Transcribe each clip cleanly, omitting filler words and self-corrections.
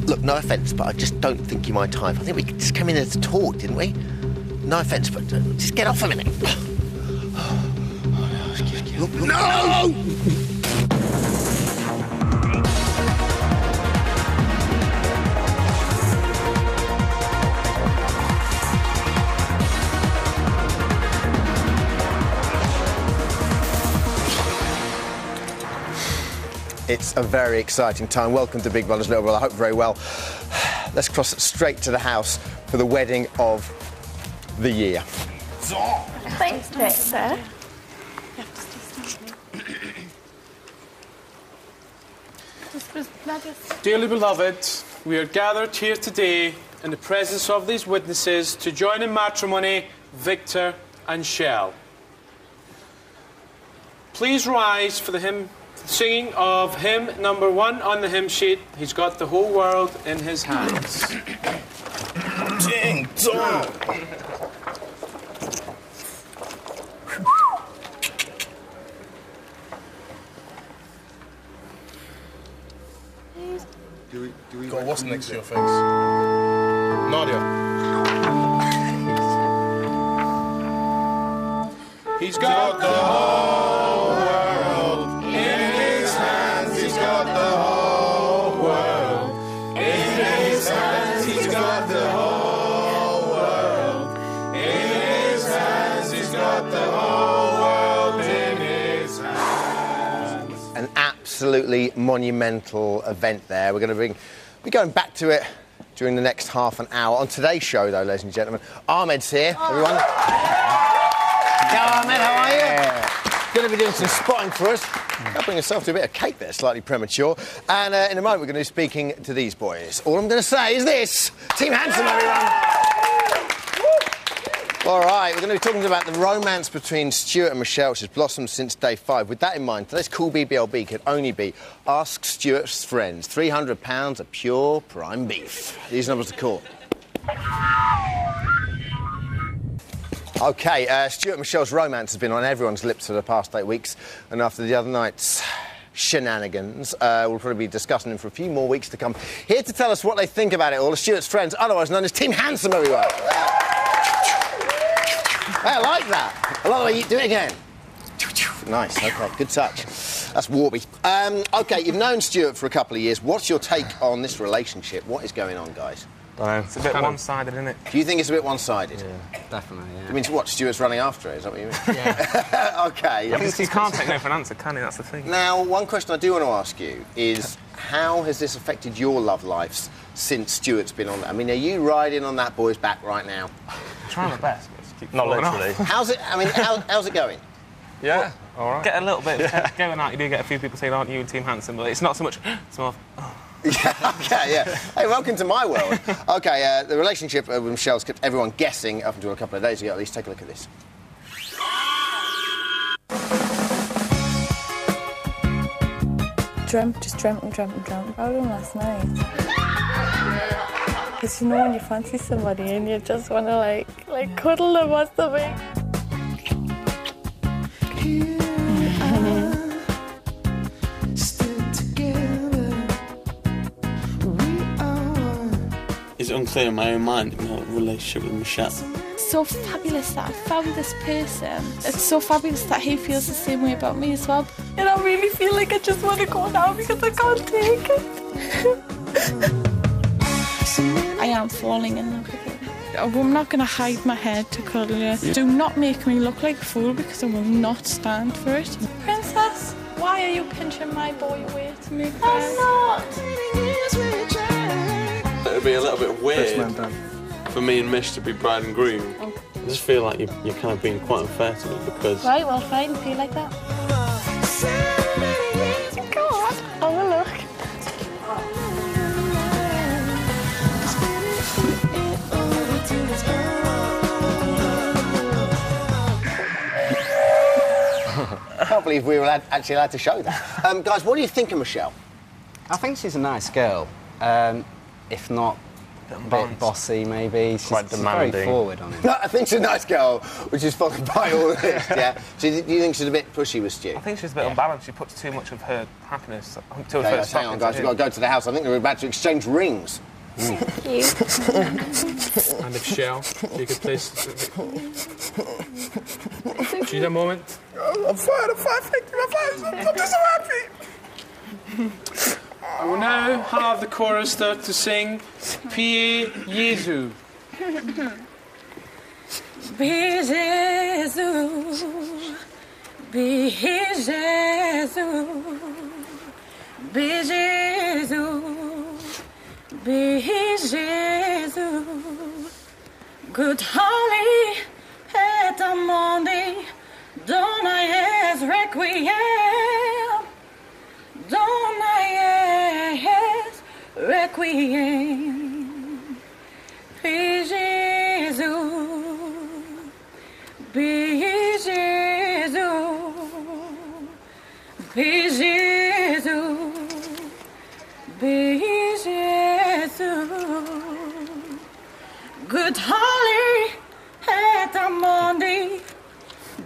Look, no offence, but I just don't think you're my type. I think we just came in here to talk, didn't we? No offence, but just get off a minute. No! It's a very exciting time. Welcome to Big Brother's Little Brother. I hope very well. Let's cross straight to the house for the wedding of the year. Thanks, Director. Dearly beloved, we are gathered here today in the presence of these witnesses to join in matrimony Victor and Shell. Please rise for the hymn. Singing of hymn number 1 on the hymn sheet. He's got the whole world in his hands. Ding dong. Do we what's next to your face? Nadia. He's got the whole world in his hands. He's got the whole world in his hands. He's got the whole world in his hands. He's got the whole world in his hands. An absolutely monumental event there. We're going to be going back to it during the next half an hour. On today's show, though, ladies and gentlemen, Ahmed's here, everyone. Hello, Ahmed, how are you? Yeah. Going to be doing some spotting for us. Helping yourself to a bit of cake there, slightly premature. And in a moment, we're going to be speaking to these boys. All I'm going to say is this. Team Handsome, everyone. All right, we're going to be talking about the romance between Stuart and Michelle, which has blossomed since day 5. With that in mind, today's cool BBLB could only be Ask Stuart's Friends. £300 of pure prime beef. These numbers to call. OK, Stuart and Michelle's romance has been on everyone's lips for the past 8 weeks, and after the other night's shenanigans, we'll probably be discussing them for a few more weeks to come. Here to tell us what they think about it all are Stuart's Friends, otherwise known as Team Handsome, everyone. Hey, I like that. I like the way you do it again. Nice, OK, good touch. That's Warby. OK, you've known Stuart for a couple of years. What's your take on this relationship? What is going on, guys? It's a bit one-sided, isn't it? Do you think it's a bit one-sided? Yeah, definitely, yeah. I mean, what, Stuart's running after it, is that what you mean? Yeah. OK. Yeah, you can't take no for an answer, can you? That's the thing. Now, one question I do want to ask you is, how has this affected your love lives since Stuart's been on there? I mean, are you riding on that boy's back right now? I'm trying my best. Not literally. How's it, I mean, how's it going? Yeah, all right. Get a little bit going out. You do get a few people saying, "Aren't you Team Handsome?" But it's not so much. It's more. Yeah, OK, yeah. Hey, welcome to my world. OK, the relationship with Michelle's kept everyone guessing up until a couple of days ago. At least take a look at this. Just dreamt about him last night. Because you know when you fancy somebody and you just want to like cuddle them or something. It's unclear in my own mind in my relationship with Michelle. So fabulous that I found this person. It's so fabulous that he feels the same way about me as well. And I really feel like I just want to go now because I can't take it. I am falling in love with him. I'm not going to hide my head to cuddle you. Do not make me look like a fool because I will not stand for it. Princess, why are you pinching my boy away to me? I'm not. It'd be a little bit weird for me and Mish to be bride and groom. Okay. I just feel like you're kind of being quite unfair to me because... Right, well, fine, feel like that. Go on, have a look. I can't believe we were actually allowed to show that. Guys, what do you think of Michelle? I think she's a nice girl, if not a bit bossy, maybe. Quite She's demanding. very forward on it. No, I think she's a nice girl, which is followed by all of this, yeah? So do you think she's a bit pushy with Stu? I think she's a bit unbalanced. She puts too much of her happiness to her Okay, first hang on, guys, we've got to go to the house. I think they're about to exchange rings. Thank you. And if Shell, you could please... She's a moment. I'm fine, thank you, I'm just so happy. I will now have the chorus start to sing Pie Jesu. Be Jesus, be Jesus, be Jesus, be Jesus. Good holy et amondi, dona es requiem, dona es requiem. Be Jesus, be Jesus, be Jesus, be Jesus. Good holy et amondi,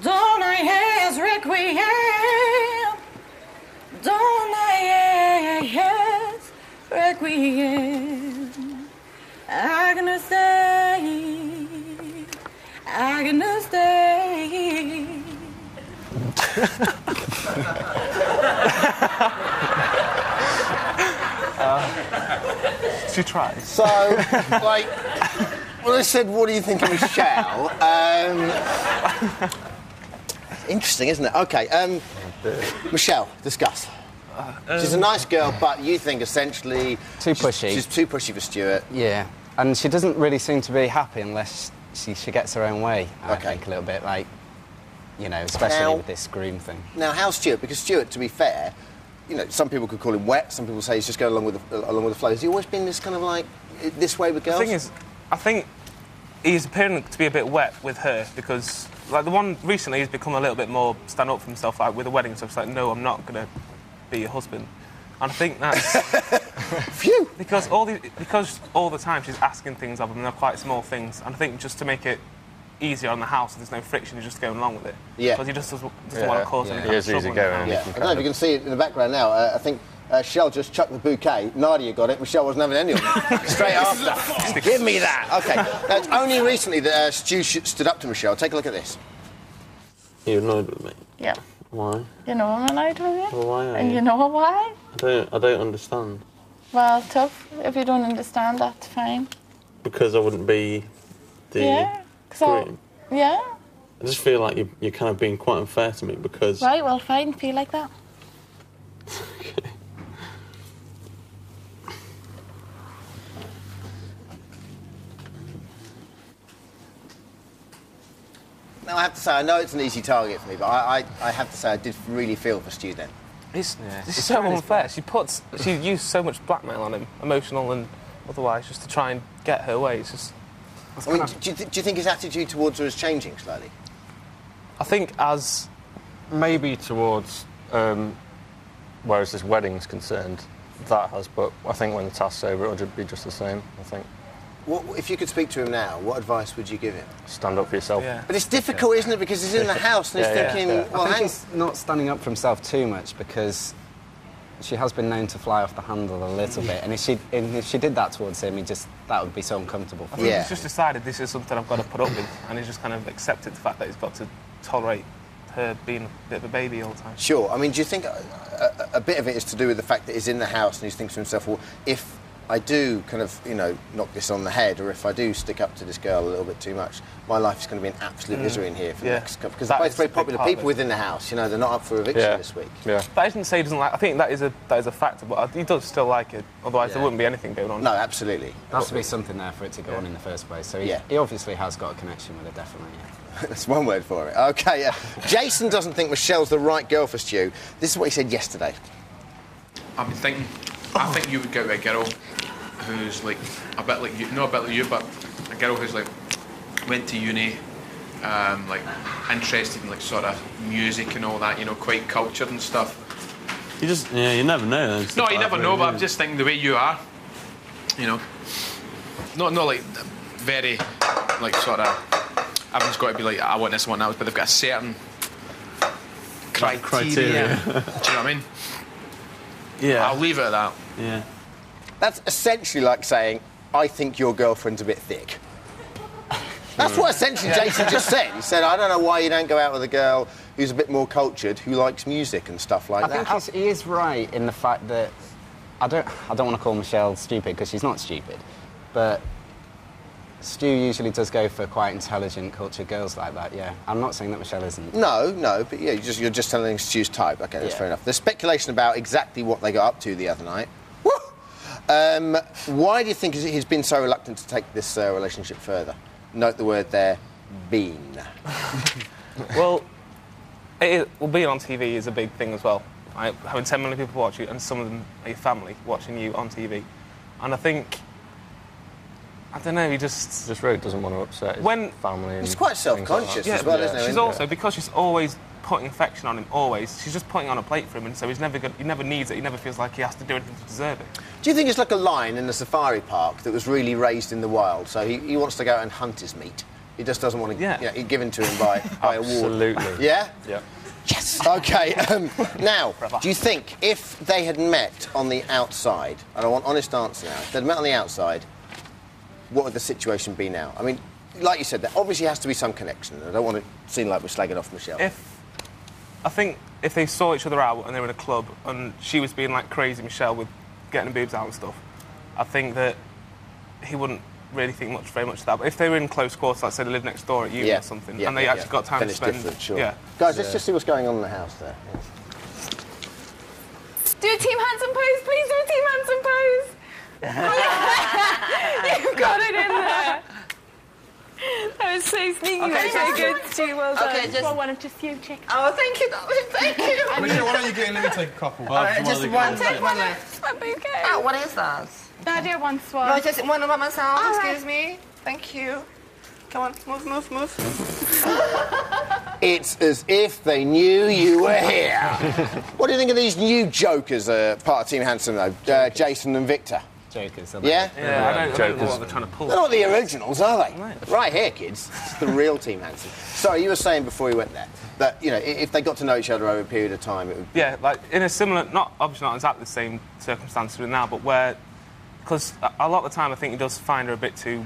dona es requiem, dona es requiem. Agnus Dei, Agnus Dei. She tries. So, like, when I said, what do you think of Michelle? Interesting, isn't it? Okay, Michelle, discuss. She's a nice girl, but you think essentially... Too pushy. She's too pushy for Stuart. Yeah, and she doesn't really seem to be happy unless she gets her own way, I Okay. think, a little bit, like, you know, especially Now- with this groom thing. Now, how's Stuart? Because Stuart, to be fair, you know, some people could call him wet, some people say he's just going along with the flow. Has he always been this kind of like, this way with girls? The thing is, I think he's appearing to be a bit wet with her because, like, the one recently he's become a little bit more stand up for himself, like with the wedding stuff. It's like, no, I'm not going to be your husband. And I think that's... Phew! Because all the time she's asking things of him, and they're quite small things. And I think just to make it easier on the house, there's no friction, he's just going along with it. Yeah. Because he just doesn't want to cause any He kind of is trouble. easy in the going. house. Yeah, I don't know if you can see it in the background now. I think Shell just chucked the bouquet. Nadia got it. Michelle wasn't having any of it. Straight after. Give me that. OK. Now, it's only recently that Stu stood up to Michelle. Take a look at this. You're annoyed with me. Yeah. Why? You know I'm annoyed with you. Well, why are And you? you know why? I don't understand. Well, tough. If you don't understand, that's fine. Because I wouldn't be the Yeah. groom. Yeah. I just feel like you're kind of being quite unfair to me because... Right, well, fine. Feel like that. Now, I have to say, I know it's an easy target for me, but I have to say I did really feel for Stu then. It's so unfair. She used so much blackmail on him, emotional and otherwise, just to try and get her way. It's just... I mean, do you think his attitude towards her is changing slightly? I think as... Maybe towards, whereas this wedding's concerned, that has, but I think when the task's over, it'll be just the same, I think. What, if you could speak to him now, what advice would you give him? Stand up for yourself. Yeah. But it's difficult, isn't it? Because he's in the house and he's thinking, well, I think hang he's not standing up for himself too much because she has been known to fly off the handle a little bit, and if she did that towards him, that would be so uncomfortable for him. Yeah. He's just decided this is something I've got to put up with, and he's just kind of accepted the fact that he's got to tolerate her being a bit of a baby all the time. Sure. I mean, do you think a bit of it is to do with the fact that he's in the house and he's thinking to himself, well, if I do kind of, you know, knock this on the head, or if I do stick up to this girl a little bit too much, my life is going to be an absolute misery in here for the next couple... Because they're both very popular people within the house, you know, they're not up for eviction this week. Yeah. That isn't to say he doesn't like... I think that is a factor, but he does still like it, otherwise there wouldn't be anything going on. No, absolutely. There has to be something there for it to go on in the first place, so he obviously has got a connection with her, definitely, That's one word for it. OK, Jason doesn't think Michelle's the right girl for Stu. This is what he said yesterday. I've been thinking, I think you would get with a girl who's like a bit like you, not a bit like you, but a girl who's like went to uni, like interested in like sort of music and all that, you know, quite cultured and stuff. You never know. No, you never know, but I'm just thinking the way you are, you know. not like very like sort of. Everyone's got to be like, I want this, I want that, but they've got a certain criteria. Do you know what I mean? Yeah. I'll leave it at that. Yeah. That's essentially like saying, I think your girlfriend's a bit thick. That's what essentially Jason just said. He said, I don't know why you don't go out with a girl who's a bit more cultured, who likes music and stuff like that. I think he is right in the fact that I don't want to call Michelle stupid because she's not stupid, but Stu usually does go for quite intelligent, cultured girls like that. Yeah, I'm not saying that Michelle isn't. No, but yeah, you're just telling Stu's type. Okay, that's fair enough. There's speculation about exactly what they got up to the other night. Woo! Why do you think he's been so reluctant to take this relationship further? Note the word there, been. Well, being on TV is a big thing as well. Right? Having 10 million people watch you, and some of them are your family watching you on TV. And I think, I don't know, he just really doesn't want to upset his family. And he's quite self-conscious as well, isn't he? She's also, because she's always putting affection on him, she's just putting on a plate for him, and so he never needs it, he never feels like he has to do anything to deserve it. Do you think it's like a lion in the safari park that was really raised in the wild, so he wants to go out and hunt his meat? He just doesn't want to given to him by a ward. Absolutely. Yeah? Yeah. Yes! OK, now, do you think if they had met on the outside, and I want honest answer now, if they'd met on the outside, what would the situation be now? I mean, like you said, there obviously has to be some connection. I don't want to seem like we're slagging off Michelle. I think if they saw each other out and they were in a club and she was being like crazy Michelle with getting her boobs out and stuff, I think that he wouldn't really think very much of that. But if they were in close quarters, like say they lived next door at uni or something, and they actually got time to spend... Sure. Yeah. Guys, let's just see what's going on in the house there. Do a Team Handsome pose, please do a Team Handsome pose. You've got it in there. That was so sneaky. Okay, so good, Stu. Well done. Okay, just one of just you, chicken. Oh, thank you, darling. Thank you. Michelle, why don't you get in? Let me take a couple. Just one. Take one of my bouquet. Oh, what is that? Nadia wants one. No, just one by myself. Excuse me. Thank you. Come on, move. It's as if they knew you were here. What do you think of these new jokers, part of Team Handsome, though? Jason and Victor. Jokers, yeah? Yeah, I don't know what they're trying to pull. They're not the originals, are they? Right here, kids. It's the real Team Handsome. Sorry, you were saying before we went there that, you know, if they got to know each other over a period of time, it would... Yeah, like, in a similar... Obviously not exactly the same circumstances we're now, but where... Because a lot of the time I think he does find her a bit too,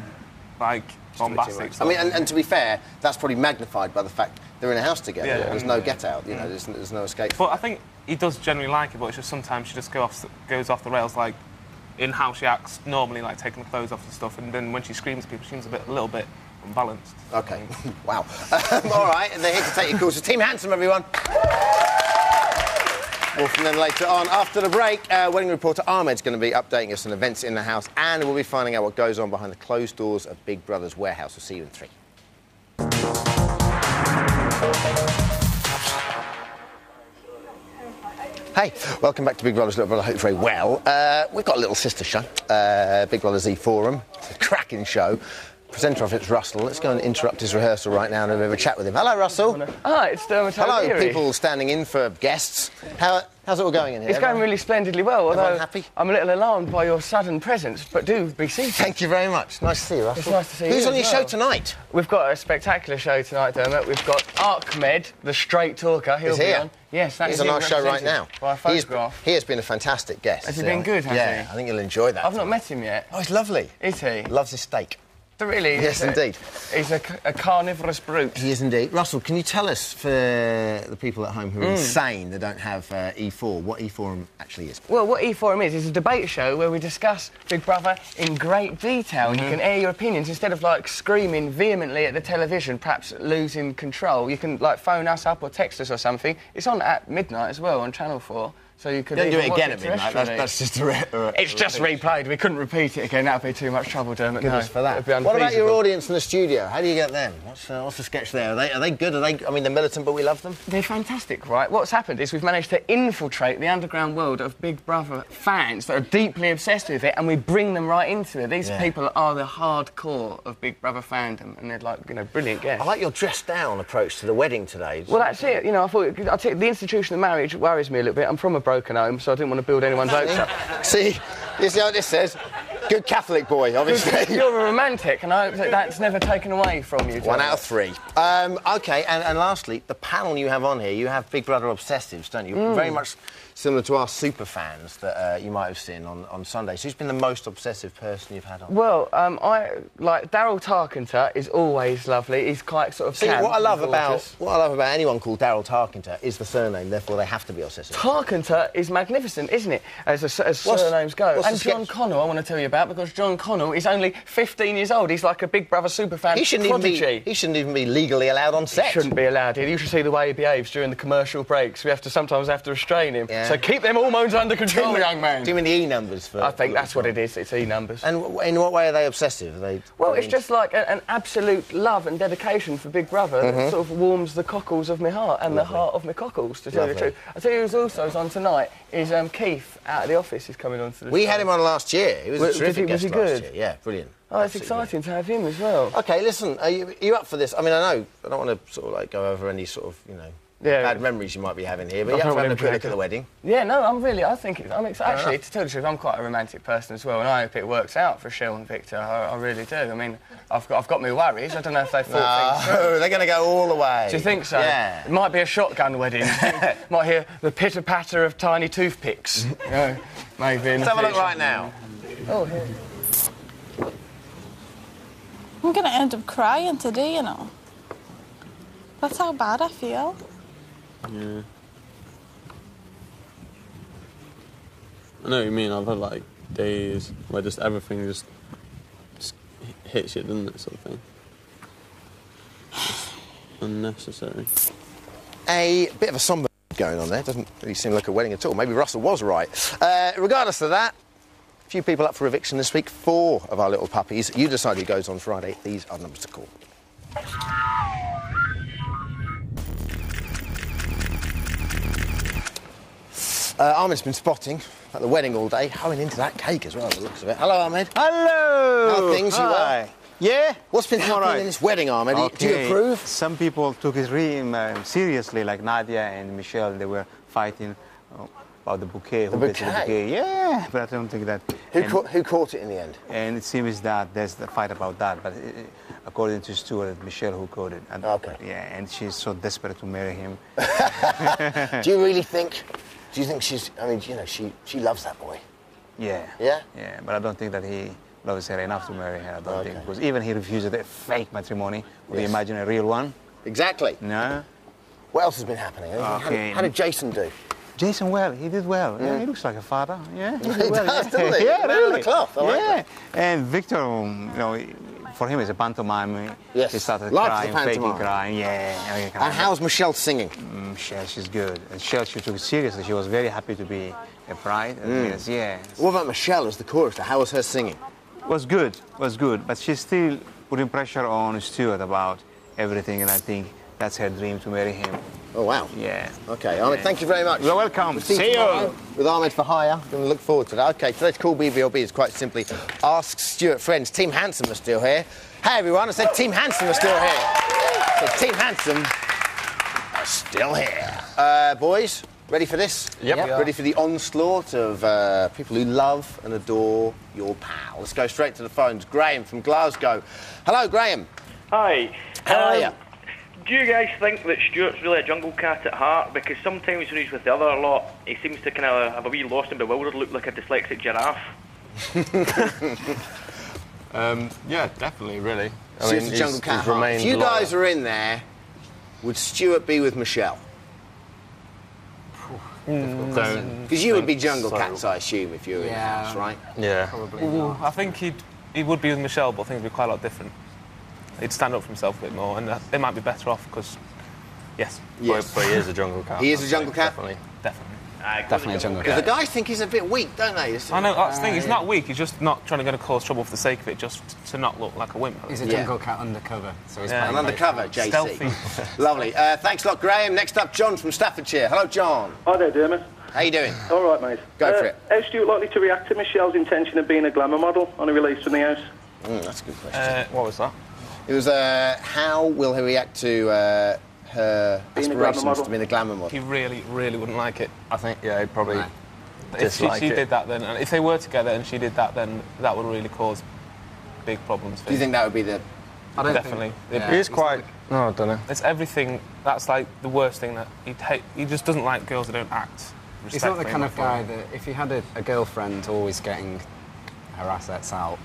like, bombastic. I mean, and to be fair, that's probably magnified by the fact they're in a house together. Yeah. There's no get-out, you know, there's no escape. But I think he does generally like it, but it's just sometimes she just goes off the rails, like, in how she acts normally, like taking the clothes off and stuff, and then when she screams at people, she seems a little bit unbalanced. OK. Wow. All right, and they're here to take your calls. So Team Handsome, everyone. More from them later on. After the break, wedding reporter Ahmed's going to be updating us on events in the house, and we'll be finding out what goes on behind the closed doors of Big Brother's warehouse. We'll see you in 3. Hey, welcome back to Big Brother's Little Brother. I hope you're very well. We've got a little sister show, Big Brother's E-Forum. It's a cracking show. Presenter of it's Russell. Let's go and interrupt his rehearsal right now and have a chat with him. Hello, Russell. Hi, it's Dermot Hello, O'Leary. people standing in for guests. How's it all going in here? It's going really splendidly well, although happy? I'm a little alarmed by your sudden presence, but do be seated. Thank you very much. Nice to see you, Russell. It's nice to see you. Who's on as your well. show tonight? We've got a spectacular show tonight, Dermot. We've got Ahmed, the straight talker. He'll be here. on. Yes, that He's is on him our show right now. represented by a photograph. He has been a fantastic guest. Has he been good, has Yeah, he? I think you'll enjoy that. I've not met him yet. Oh, he's lovely. Is he? Loves his steak. Really? Yes, indeed. He's a carnivorous brute. He is indeed. Russell, can you tell us, for the people at home who are insane that don't have E4, what E-Forum actually is? Well, what E-Forum is a debate show where we discuss Big Brother in great detail. You can air your opinions instead of, like, screaming vehemently at the television, perhaps losing control. You can, like, phone us up or text us or something. It's on at midnight as well on Channel 4. So you could Don't do it watch again at midnight. That's just a It's just replayed. We couldn't repeat it again. That would be too much trouble, Dermot. Goodness for that. What about your audience in the studio? How do you get them? What's the sketch there? Are they good? I mean, they're militant, but we love them. They're fantastic, right? What's happened is we've managed to infiltrate the underground world of Big Brother fans that are deeply obsessed with it, and we bring them right into it. These people are the hardcore of Big Brother fandom, and they're like, you know, brilliant guests. I like your dressed-down approach to the wedding today. Well, that's it. You know, I thought the institution of marriage worries me a little bit. I'm from a broken home, so I didn't want to build anyone's hopes up. See, you see how this says? Good Catholic boy, obviously. You're a romantic, and I hope that that's never taken away from you, John. 1 out of 3. OK, and lastly, the panel you have on here, you have Big Brother obsessives, don't you? Very much similar to our super fans that you might have seen on Sunday. So who's been the most obsessive person you've had on? Well, I like Daryl Tarkenter is always lovely. He's quite sort of See, camp what I love and about anyone called Daryl Tarkenter is the surname, therefore they have to be obsessive. Tarkenter is magnificent, isn't it? As surnames go. And John Connell, I want to tell you about, because John Connell is only 15 years old. He's like a Big Brother superfan prodigy. He shouldn't even be legally allowed on set. He shouldn't be allowed here. You should see the way he behaves during the commercial breaks. We sometimes have to restrain him. Yeah. So keep them hormones under control, young man. Do you mean the E numbers? I think that's what it is. It's E numbers. And in what way are they obsessive? Well, it's just like an absolute love and dedication for Big Brother that sort of warms the cockles of my heart and the heart of my cockles, to tell you the truth. I tell you who's also on tonight is Keith out of the office is coming on to the show. We had him on last year. He was a terrific guest was he good? last year. Yeah, brilliant. Oh, it's exciting to have him as well. OK, listen, are you up for this? I mean, I know I don't want to sort of like go over any sort of, you know, bad memories you might be having here, but you're up for having a quick look at the wedding. Yeah, no, actually, to tell the truth, I'm quite a romantic person as well, and I hope it works out for Shell and Victor. I really do. I mean, I've got my worries. I don't know if they thought things through. They're going to go all the way. Do you think so? Yeah. It might be a shotgun wedding. Might hear the pitter-patter of tiny toothpicks. You know, maybe in Let's have a look right now. Oh, here. I'm going to end up crying today, you know. That's how bad I feel. Yeah. I know what you mean. I've had like days where just everything just hits you, doesn't it, sort of thing. Just unnecessary. A bit of a somber going on there. Doesn't really seem like a wedding at all. Maybe Russell was right. Regardless of that, a few people up for eviction this week. 4 of our little puppies. You decide who goes on Friday. These are numbers to call. Ahmed's been spotting at the wedding all day, hoeing into that cake as well, by the looks of it. Hello, Ahmed. Hello! How are things? You well? Yeah? What's been happening in this wedding, Ahmed? Okay. Do you approve? Some people took it really seriously, like Nadia and Michelle. They were fighting about the bouquet. The bouquet? Yeah, but I don't think that... Who caught it in the end? And it seems that there's the fight about that, but according to Stuart, Michelle who caught it. And, OK. Yeah, and she's so desperate to marry him. Do you really think... Do you think she's... I mean, you know, she loves that boy. Yeah. Yeah? Yeah, but I don't think that he loves her enough to marry her, I don't think. Because even he refused a fake matrimony. Would you imagine a real one? Exactly. No. What else has been happening? Okay. How did Jason do? Jason, well, he did well. Yeah, he looks like a father. Yeah, he He did well. does, doesn't he? Yeah, Man really. of the cloth. I like that. And Victor, you know, for him it's a pantomime. Yes. He started Likes crying, the pantomime. faking crying. Yeah. And how's Michelle singing? Michelle, she's good. And Michelle, she took it seriously. She was very happy to be a bride. Yes, yeah. What about Michelle as the chorister? How was her singing? Was good. But she's still putting pressure on Stuart about everything, and I think that's her dream, to marry him. Oh, wow. Yeah. OK, Ahmed, thank you very much. You're welcome. See you. With Ahmed for hire. Going to look forward to that. OK, today's Call BBLB is quite simply Ask Stuart Friends. Team Handsome are still here. Hey, everyone, I said Team Handsome are still here. So Team Handsome are still here. Boys, ready for this? Yep. Ready for the onslaught of people who love and adore your pal. Let's go straight to the phones. Graham from Glasgow. Hello, Graham. Hi. How are you? Do you guys think that Stuart's really a jungle cat at heart? Because sometimes when he's with the other lot, he seems to kind of have a wee lost and bewildered look, like a dyslexic giraffe. Yeah, definitely, really. I mean, jungle cat. If you guys are in there, would Stuart be with Michelle? Because you would be jungle cats, I assume, if you were in the house, right? Yeah. Probably. I think he would be with Michelle, but I think it'd be quite a lot different. He'd stand up for himself a bit more, and they might be better off because, yes. But he is a jungle cat. He is a jungle cat? Definitely. Definitely a jungle Because cat. the guys think he's a bit weak, don't they? I know, that's the thing, he's not weak, he's just not trying to cause trouble for the sake of it, just to not look like a wimp. He's a jungle cat undercover, so he's An undercover, JC. Stealthy. Lovely. Thanks a lot, Graham. Next up, John from Staffordshire. Hello, John. Hi there, Dermot. How you doing? All right, mate. Go for it. How's Stuart likely to react to Michelle's intention of being a glamour model on a release from the house? That's a good question. What was that? It was, how will he react to her Being a glamour aspirations model. to being a glamour model? He really, really wouldn't like it. I think, yeah, he'd probably if she dislike it. did that, then and if they were together and she did that, then that would really cause big problems. For Do you think that would be the? I don't definitely. Think, He is quite. No, I don't know. It's everything. That's like the worst thing that he'd hate. He just doesn't like girls that don't act. He's not the kind of guy respectfully. that if he had a girlfriend always getting her assets out,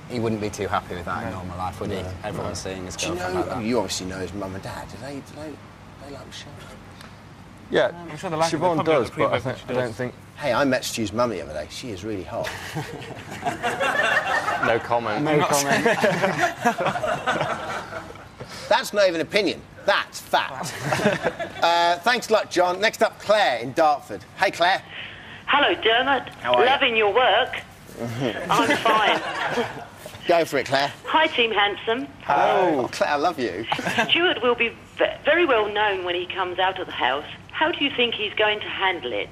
he wouldn't be too happy with that in normal life, would he? Everyone's seeing his Do you girlfriend know? like that. You obviously know his mum and dad. Do they like Michelle? Yeah, I'm sure they like Siobhan it. does, but I don't think. Hey, I met Stu's mum the other day. She is really hot. No comment. No comment. That's not even opinion. That's fact. Thanks a lot, John. Next up, Claire in Dartford. Hey, Claire. Hello, Dermot. How are you? Loving your work. I'm fine. Go for it, Claire. Hi, Team Handsome. Oh, Claire, I love you. Stuart will be very well known when he comes out of the house. How do you think he's going to handle it?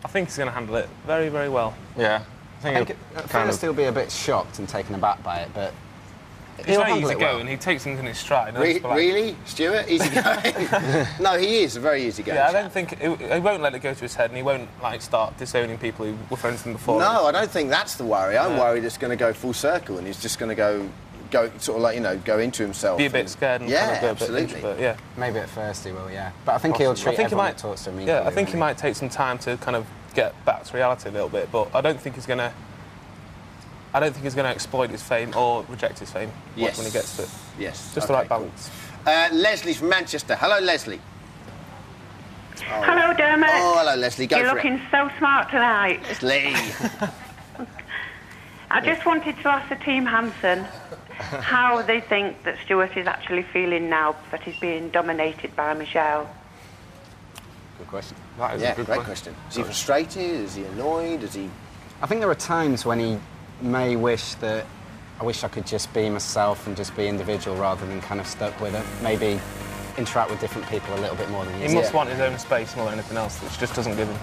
I think he's going to handle it very, very well. Yeah. I think at first he'll be a bit shocked and taken aback by it, but He's he'll very handle easy it well. going. He takes things in his stride. and it's like- Really, Stuart? Easy going? No, he is a very easy going. Yeah, I don't think he won't let it go to his head, and he won't like start disowning people who were friends with him before. No, I don't think that's the worry. I'm worried it's going to go full circle, and he's just going to go sort of like go into himself. Be a bit scared and yeah, kind of go a absolutely. bit introvert, yeah. Maybe at first he will, yeah. But I think he'll treat everyone that talks to him equally. Yeah, I think he won't might take some time to kind of get back to reality a little bit, but I don't think he's going to. I don't think he's going to exploit his fame or reject his fame when he gets to it. Yes. Just the right balance. Leslie's from Manchester. Hello, Leslie. Oh. Hello, Dermot. Oh, hello, Leslie. Go You're for looking it. so smart tonight. Leslie. I just wanted to ask the team Hanson how they think that Stuart is actually feeling now that he's being dominated by Michelle. Good question. That is Yeah, a good great question. Is he frustrated? Is he annoyed? Is he? I think there are times when he may wish that I wish I could just be myself and just be individual rather than kind of stuck with it. Maybe interact with different people a little bit more than He must want his own space more than anything else, which just doesn't give him.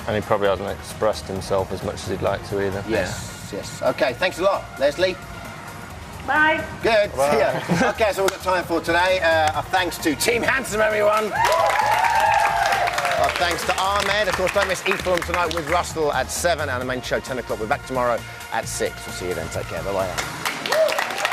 And he probably hasn't expressed himself as much as he'd like to either. Yes, yes. Okay, thanks a lot, Leslie. Bye. Good. See ya. Okay, so we've got time for today. Our thanks to Team Handsome, everyone. Our thanks to Ahmed. Of course, don't miss E-Film tonight with Russell at 7 and the main show 10 o'clock. We're back tomorrow at 6. We'll see you then. Take care. Bye-bye.